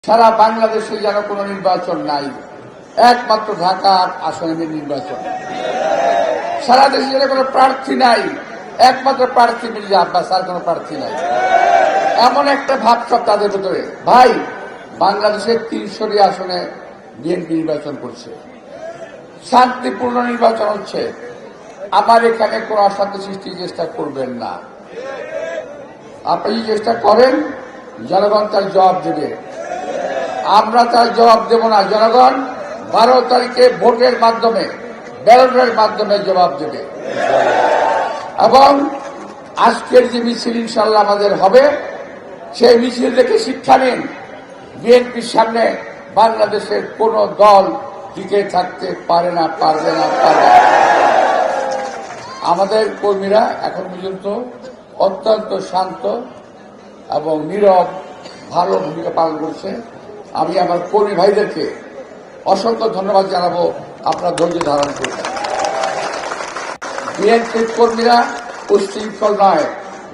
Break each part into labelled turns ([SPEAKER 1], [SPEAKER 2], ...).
[SPEAKER 1] সারা বাংলাদেশে যেন কোনো নির্বাচন নাই, একমাত্র ঢাকার আসনে নির্বাচন। সারা দেশে যেন কোনো প্রার্থী নাই, একমাত্র প্রার্থী মির্জা আব্বাস, আর কোনো প্রার্থী নাই। এমন একটা ভাবসাব তাদের ভেতরে। ভাই, বাংলাদেশের ৩০০টি আসনে বিএনপি নির্বাচন করছে, শান্তিপূর্ণ নির্বাচন হচ্ছে। আমার এখানে কোনো অশান্তি সৃষ্টির চেষ্টা করবেন না। আপনি যদি চেষ্টা করেন, জনগণ তার জবাব দেবে। আমরা তার জবাব দেব না। জনগণ 12 তারিখে ভোটের মাধ্যমে, ব্যালটের মাধ্যমে জবাব দেবে। এবং আজকের যে মিছিল ইনশাল্লাহ আমাদের হবে, সেই মিছিল দেখে শিক্ষা নিন। বিএনপির সামনে বাংলাদেশের কোন দল টিকে থাকতে পারে না, পারবে না, পারবে না। আমাদের কর্মীরা এখন পর্যন্ত অত্যন্ত শান্ত এবং নীরব, ভালো ভূমিকা পালন করছে। আমি আমার কর্মী ভাইদেরকে অসংখ্য ধন্যবাদ জানাবো, আপনারা ধৈর্য ধারণ করবেন। বিএনপির কর্মীরা উশৃঙ্খল নয়,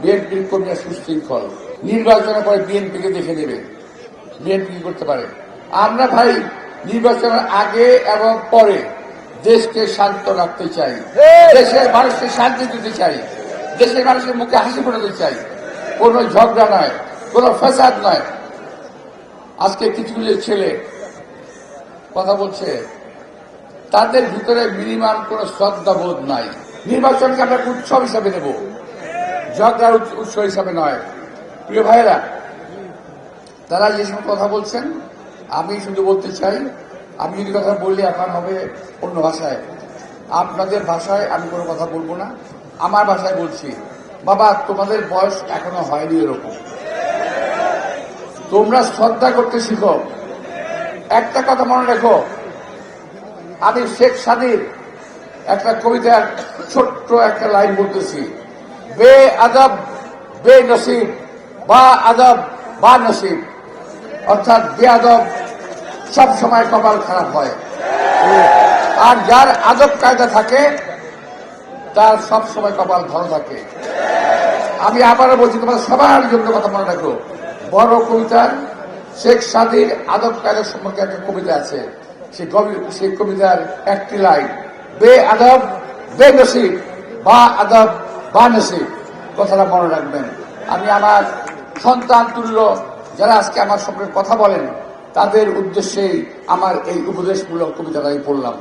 [SPEAKER 1] বিএনপির কর্মীরা সুশৃঙ্খল। নির্বাচনের পরে বিএনপিকে দেখে নেবে বিএনপি কি করতে পারে। আমরা ভাই নির্বাচনের আগে এবং পরে দেশকে শান্ত রাখতে চাই, দেশের মানুষকে শান্তি দিতে চাই, দেশের মানুষের মুখে হাসি ফোটাতে চাই। কোনো ঝগড়া নয়, কোনো ফ্যাসাদ নয়। আজকে কিছুগুলো ছেলে কথা বলছে, তাদের ভিতরে মিনিমাম কোন শ্রদ্ধাবোধ নাই। নির্বাচনকে আমরা উৎসব হিসাবে নেব, ঝগড়ার উৎসব হিসাবে নয়। প্রিয় ভাইয়েরা, তারা যে সময় কথা বলছেন, আমি শুধু বলতে চাই, আমি যদি কথা বললে এখন হবে অন্য ভাষায়। আপনাদের ভাষায় আমি কোনো কথা বলবো না, আমার ভাষায় বলছি। বাবা, তোমাদের বয়স এখনো হয়নি এরকম, তোমরা শ্রদ্ধা করতে শিখো। একটা কথা মনে রেখো, আমি শেখ সাদির একটা কবিতার ছোট্ট একটা লাইন বলতেছি, বে আদব বে নসিব বা আদব বা নসিব। অর্থাৎ বে আদব সব সময় কপাল খারাপ হয়, আর যার আদব কায়দা থাকে তার সব সময় কপাল ভালো থাকে। আমি আবারও বলছি, তোমার সবার জন্য কথা মনে রাখো। বড় কবিতার শেখ সাদির আদব কায়দা সম্পর্কে একটা কবিতা আছে, সেই কবিতার একটি লাইন, বে আদব বে নসিব বা আদব বা নসিব। কথাটা মনে রাখবেন। আমি আমার সন্তান তুল্য যারা আজকে আমার সঙ্গে কথা বলেন, তাদের উদ্দেশ্যেই আমার এই উপদেশমূলক কবিতাটা আমি পড়লাম।